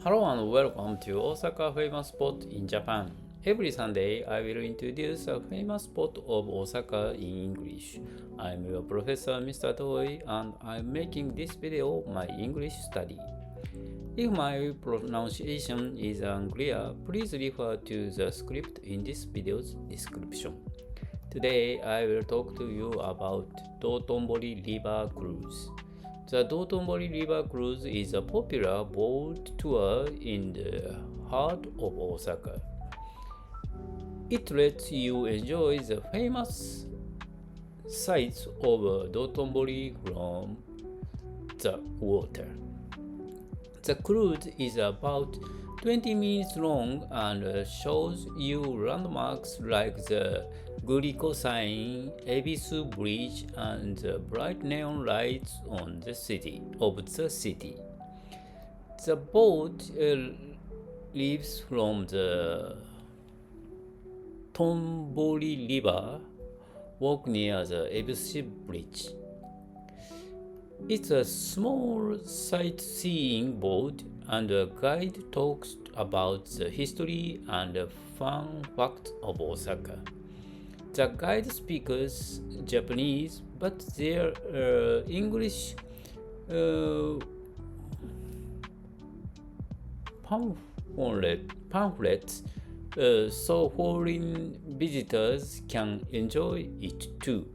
Hello and welcome to Osaka famous spot in Japan. Every Sunday I will introduce a famous spot of Osaka in English. I'm your professor Mr. Doi and I'm making this video my English study. If my pronunciation is unclear, please refer to the script in this video's description. Today I will talk to you about Dotonbori River Cruise. The Dotonbori River Cruise is a popular boat tour in the heart of Osaka. It lets you enjoy the famous sights of Dotonbori from the water. The cruise is about 20 minutes long and shows you landmarks like the Glico Sign, Ebisu Bridge, and the bright neon lights on the city. The boat leaves from the Tonbori River Walk near the Ebisu Bridge. It's a small sightseeing boat, and a guide talks about the history and fun facts of Osaka. The guide speaks Japanese, but their English pamphlets so foreign visitors can enjoy it too.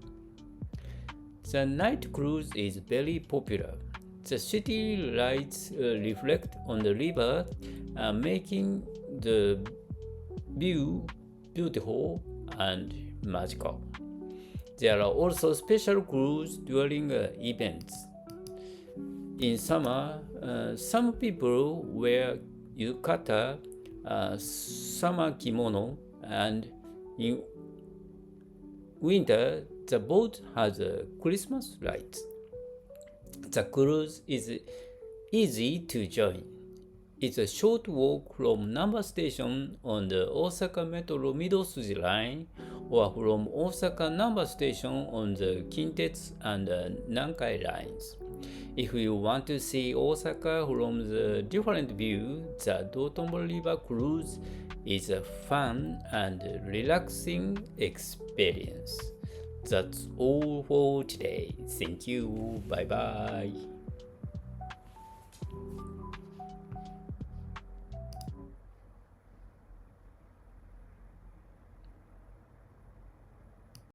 The night cruise is very popular. The city lights reflect on the river, making the view beautiful and magical. There are also special cruises during events. In summer, some people wear yukata, summer kimono, and in winter, the boat has Christmas lights. The cruise is easy to join. It's a short walk from Namba Station on the Osaka Metro Midōsuji line or from Osaka Namba Station on the Kintetsu and Nankai lines. If you want to see Osaka from the different view, the Dotonbori River Cruise is a fun and relaxing experience. That's all for today. Thank you. Bye bye.